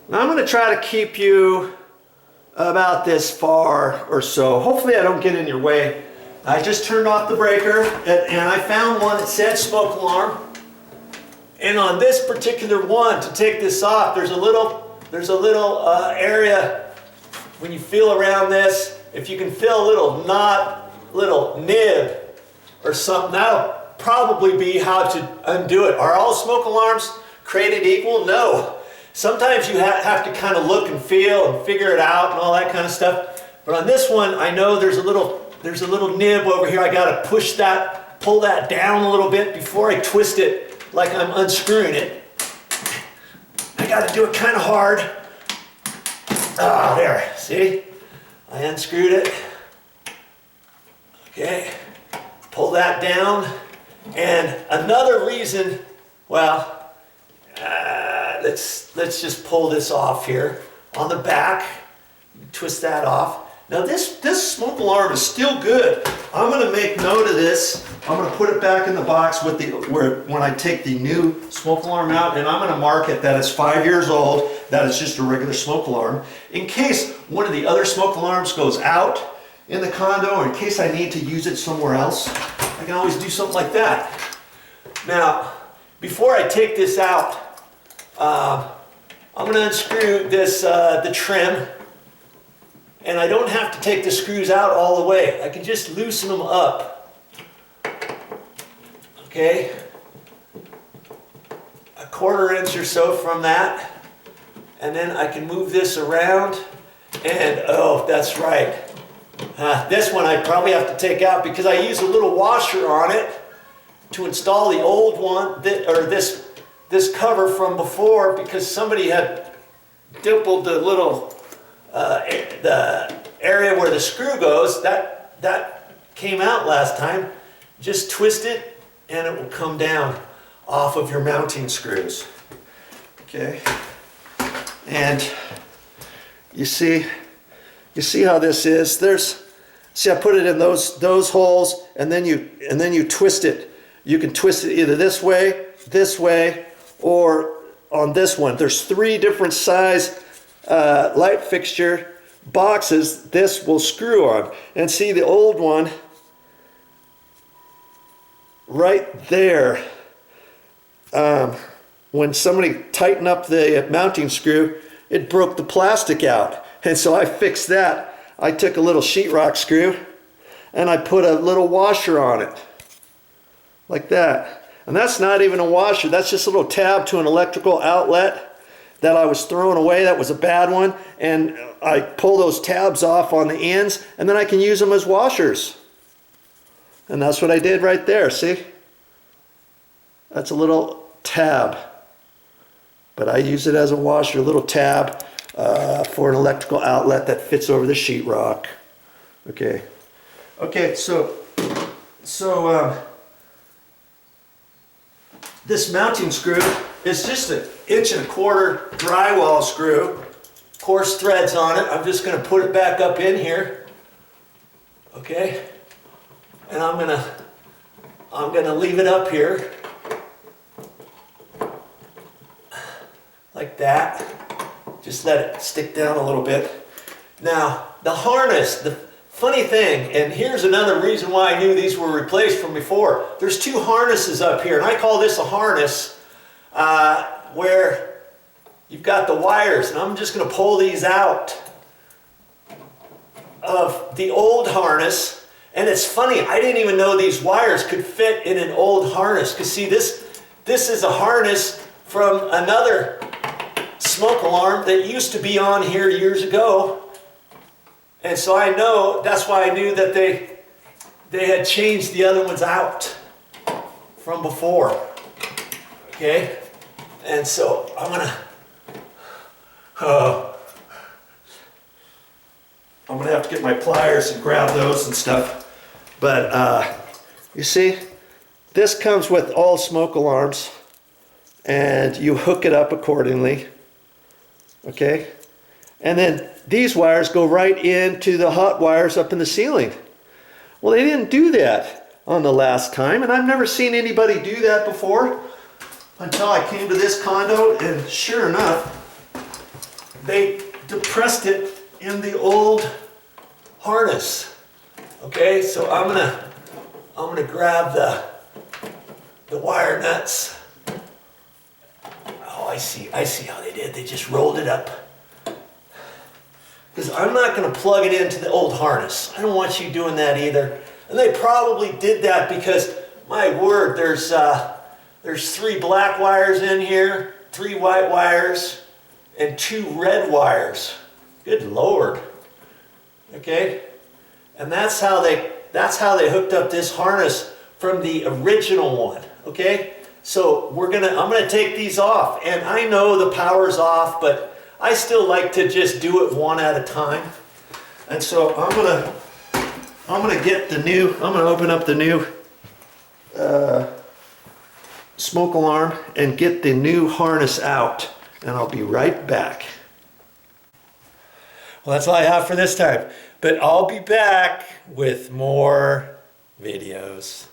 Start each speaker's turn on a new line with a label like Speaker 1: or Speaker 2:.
Speaker 1: Now I'm going to try to keep you about this far or so. Hopefully I don't get in your way. I just turned off the breaker and I found one that said smoke alarm. And on this particular one, to take this off, there's a little area when you feel around this. If you can feel a little knot, little nib or something, that'll probably be how to undo it. Are all smoke alarms created equal? No. Sometimes you have to kind of look and feel and figure it out and all that kind of stuff. But on this one, I know there's a little nib over here. I got to pull that down a little bit before I twist it like I'm unscrewing it. I got to do it kind of hard. Ah, there, see? I unscrewed it. Okay, pull that down. And another reason, well, let's just pull this off here. On the back, twist that off. Now this smoke alarm is still good. I'm going to make note of this. I'm going to put it back in the box with when I take the new smoke alarm out, and I'm going to mark it that it's 5 years old, that it's just a regular smoke alarm. In case one of the other smoke alarms goes out in the condo, or in case I need to use it somewhere else, I can always do something like that. Now, before I take this out, I'm going to unscrew this, the trim, and I don't have to take the screws out all the way. I can just loosen them up. Okay, a 1/4 inch or so from that, and then I can move this around, and oh, that's right. This one I probably have to take out because I use a little washer on it to install the old one, this cover from before, because somebody had dimpled the little the area where the screw goes. That came out last time. Just twist it and it will come down off of your mounting screws. Okay, and you see how this is. See, I put it in those holes, and then you twist it. You can twist it either this way, or on this one. There's 3 different size light fixture boxes this will screw on. And see the old one right there. When somebody tightened up the mounting screw, it broke the plastic out. And so I fixed that. I took a little sheetrock screw and I put a little washer on it, like that. And that's not even a washer, that's just a little tab to an electrical outlet that I was throwing away. That was a bad one. And I pull those tabs off on the ends, and then I can use them as washers. And that's what I did right there, see? That's a little tab. But I use it as a washer, a little tab for an electrical outlet that fits over the sheetrock. Okay. Okay, so this mounting screw is just an 1.25 inch drywall screw. Coarse threads on it. I'm just going to put it back up in here. Okay, and I'm gonna leave it up here like that. Just let it stick down a little bit. Now the harness, the funny thing, and here's another reason why I knew these were replaced from before. There's 2 harnesses up here, and I call this a harness where you've got the wires, and I'm just going to pull these out of the old harness. And it's funny, I didn't even know these wires could fit in an old harness, because see, this is a harness from another smoke alarm that used to be on here years ago. And so I know, that's why I knew that they had changed the other ones out from before. Okay, and so I'm gonna have to get my pliers and grab those and stuff. But you see, this comes with all smoke alarms, and you hook it up accordingly. Okay, and then these wires go right into the hot wires up in the ceiling. Well, they didn't do that on the last time, and I've never seen anybody do that before until I came to this condo, and sure enough, they depressed it in the old harness. Okay, so I'm gonna grab the wire nuts. Oh, I see how they did. They just rolled it up. Because I'm not going to plug it into the old harness. I don't want you doing that either. And they probably did that because, my word, there's 3 black wires in here, 3 white wires, and 2 red wires. Good Lord. Okay? And that's how they hooked up this harness from the original one. Okay? So I'm gonna take these off, and I know the power's off, but I still like to just do it one at a time. And so I'm gonna open up the new smoke alarm and get the new harness out, and I'll be right back. Well, that's all I have for this time, but I'll be back with more videos.